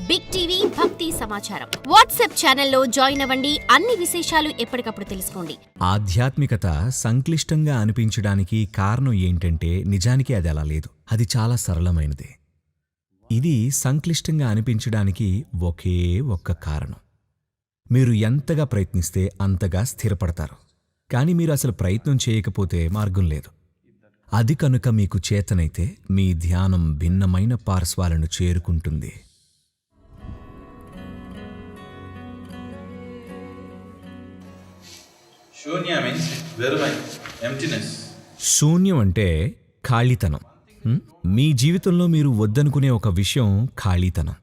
Big TV భక్తి సమాచారం WhatsApp ఛానల్లో జాయిన్ అవ్వండి. అన్ని విశేషాలు ఎప్పటికప్పుడు తెలుసుకోండి. ఆధ్యాత్మికత సంక్లిష్టంగా అనిపించడానికి కారణం ఏంటంటే నిజానికి అది అలా లేదు. అది చాలా సరళమైనది. ఇది సంక్లిష్టంగా అనిపించడానికి ఒకే ఒక్క కారణం. మీరు ఎంతగా ప్రయత్నిస్తే అంతగా స్థిరపడతారు. కానీ మీరు అసలు ప్రయత్నం చేయకపోతే మార్గం లేదు. అది కనుక మీకు చేతనైతే మీ ధ్యానం భిన్నమైన పార్శ్వాలను చేరుకుంటుంది. శూన్యం అంటే ఖాళీతనం. మీ జీవితంలో మీరు వద్దనుకునే ఒక విషయం ఖాళీతనం.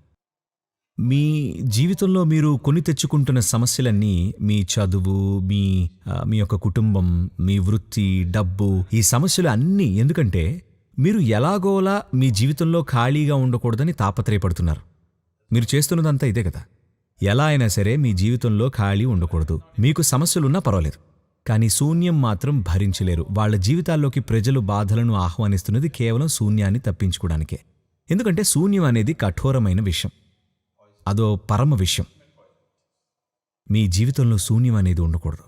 మీ జీవితంలో మీరు కొని తెచ్చుకుంటున్న సమస్యలన్నీ మీ చదువు, మీ యొక్క కుటుంబం, మీ వృత్తి, డబ్బు, ఈ సమస్యలు అన్నీ ఎందుకంటే మీరు ఎలాగోలా మీ జీవితంలో ఖాళీగా ఉండకూడదని తాపత్రయపడుతున్నారు. మీరు చేస్తున్నదంతా ఇదే కదా. ఎలా అయినా సరే మీ జీవితంలో ఖాళీ ఉండకూడదు. మీకు సమస్యలున్నా పర్వాలేదు, కానీ శూన్యం మాత్రం భరించలేరు. వాళ్ళ జీవితాల్లోకి ప్రజలు బాధలను ఆహ్వానిస్తున్నది కేవలం శూన్యాన్ని తప్పించుకోవడానికే. ఎందుకంటే శూన్యం అనేది కఠోరమైన విషయం, అదో పరమ విషయం. మీ జీవితంలో శూన్యం అనేది ఉండకూడదు.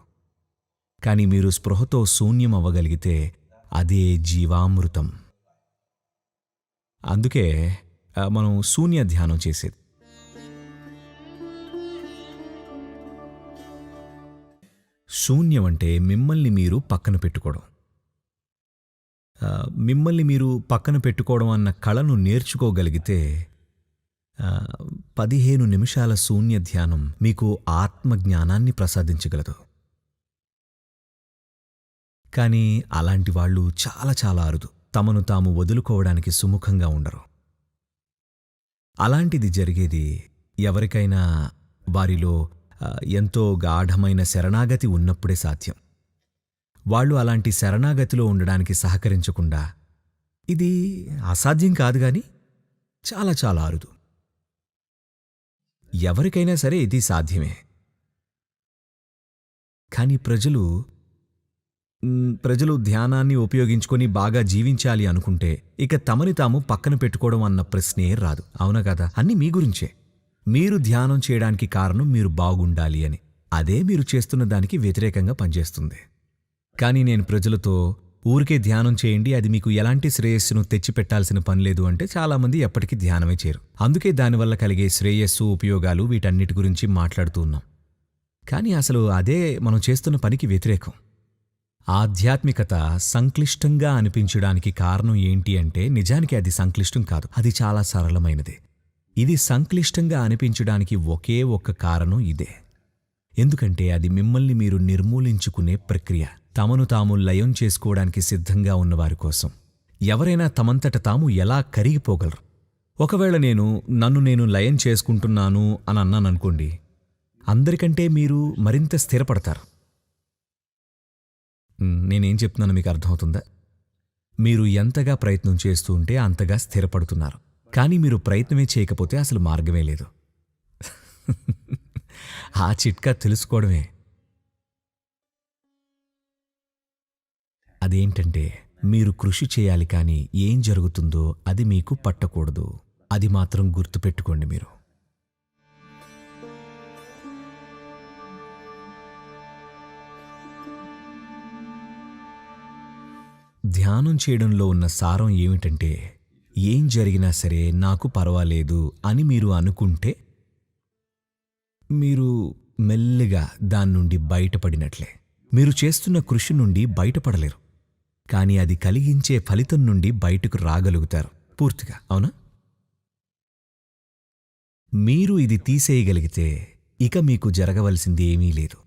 కానీ మీరు స్పృహతో శూన్యం అవ్వగలిగితే అదే జీవామృతం. అందుకే మనం శూన్య ధ్యానం చేసేది. శూన్యం అంటే మిమ్మల్ని మీరు పక్కన పెట్టుకోవడం. మిమ్మల్ని మీరు పక్కన పెట్టుకోవడం అన్న కళను నేర్చుకోగలిగితే 15 నిమిషాల శూన్య ధ్యానం మీకు ఆత్మజ్ఞానాన్ని ప్రసాదించగలదు. కానీ అలాంటి వాళ్ళు చాలా చాలా అరుదు. తమను తాము వదులుకోవడానికి సుముఖంగా ఉండరు. అలాంటిది జరిగేది ఎవరికైనా వారిలో ఎంతో గాఢమైన శరణాగతి ఉన్నప్పుడే సాధ్యం. వాళ్ళు అలాంటి శరణాగతిలో ఉండడానికి సహకరించకుండా, ఇది అసాధ్యం కాదు గాని చాలా చాలా అరుదు. ఎవరికైనా సరే ఇది సాధ్యమే. కానీ ప్రజలు ధ్యానాన్ని ఉపయోగించుకొని బాగా జీవించాలి అనుకుంటే ఇక తమని తాము పక్కన పెట్టుకోవడం అన్న ప్రశ్నే రాదు. అవునా కదా? అన్నీ మీ గురించే. మీరు ధ్యానం చేయడానికి కారణం మీరు బాగుండాలి అని. అదే మీరు చేస్తున్న దానికి వ్యతిరేకంగా పనిచేస్తుంది. కానీ నేను ప్రజలతో ఊరికే ధ్యానం చేయండి, అది మీకు ఎలాంటి శ్రేయస్సును తెచ్చిపెట్టాల్సిన పనిలేదు అంటే చాలామంది ఎప్పటికీ ధ్యానమే చేయరు. అందుకే దానివల్ల కలిగే శ్రేయస్సు, ఉపయోగాలు, వీటన్నిటి గురించి మాట్లాడుతూ ఉన్నాం. కానీ అసలు అదే మనం చేస్తున్న పనికి వ్యతిరేకం. ఆధ్యాత్మికత సంక్లిష్టంగా అనిపించడానికి కారణం ఏంటి అంటే నిజానికి అది సంక్లిష్టం కాదు, అది చాలా సరళమైనది. ఇది సంక్లిష్టంగా అనిపించడానికి ఒకే ఒక్క కారణం ఇదే. ఎందుకంటే అది మిమ్మల్ని మీరు నిర్మూలించుకునే ప్రక్రియ. తమను తాము లయం చేసుకోవడానికి సిద్ధంగా ఉన్నవారి కోసం. ఎవరైనా తమంతట తాము ఎలా కరిగిపోగలరు? ఒకవేళ నన్ను నేను లయం చేసుకుంటున్నాను అని అన్నాననుకోండి, అందరికంటే మీరు మరింత స్థిరపడతారు. నేనేం చెప్తున్నాను మీకు అర్థమవుతుందా? మీరు ఎంతగా ప్రయత్నం చేస్తూ ఉంటే అంతగా స్థిరపడుతున్నారు. కానీ మీరు ప్రయత్నమే చేయకపోతే అసలు మార్గమే లేదు. ఆ చిట్కా తెలుసుకోవడమే. అదేంటంటే మీరు కృషి చేయాలి, కానీ ఏం జరుగుతుందో అది మీకు పట్టకూడదు. అది మాత్రం గుర్తుపెట్టుకోండి. మీరు ధ్యానం చేయడంలో ఉన్న సారం ఏమిటంటే, ఏం జరిగినా సరే నాకు పర్వాలేదు అని మీరు అనుకుంటే మీరు మెల్లిగా దాని నుండి బయటపడినట్లే. మీరు చేస్తున్న కృషి నుండి బయటపడలేరు, కానీ అది కలిగించే ఫలితం నుండి బయటకు రాగలుగుతారు పూర్తిగా. అవునా? మీరు ఇది తీసేయగలిగితే ఇక మీకు జరగవలసింది ఏమీ లేదు.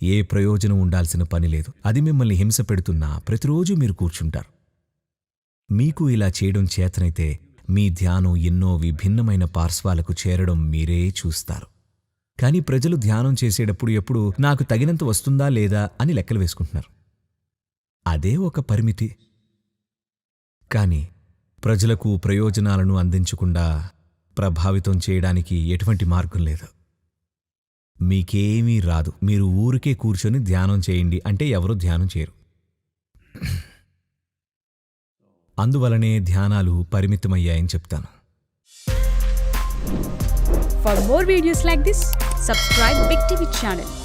ఏ ప్రయోజనం ఉండాల్సిన పని లేదు. అది మిమ్మల్ని హింస పెడుతున్నా ప్రతిరోజు మీరు కూర్చుంటారు. మీకు ఇలా చేయడం చేతనైతే మీ ధ్యానం ఎన్నో విభిన్నమైన పార్శ్వాలకు చేరడం మీరే చూస్తారు. కానీ ప్రజలు ధ్యానం చేసేటప్పుడు ఎప్పుడు నాకు తగినంత వస్తుందా లేదా అని లెక్కలు వేసుకుంటున్నారు. అదే ఒక పరిమితి. కానీ ప్రజలకు ప్రయోజనాలను అందించకుండా ప్రభావితం చేయడానికి ఎటువంటి మార్గం లేదు. మీకేమీ రాదు. మీరు ఊరికే కూర్చొని ధ్యానం చేయండి అంటే ఎవరూ ధ్యానం చేయరు. అందువలనే ధ్యానాలు పరిమితమయ్యాయని చెప్తాను. For more videos like this, subscribe Big TV channel.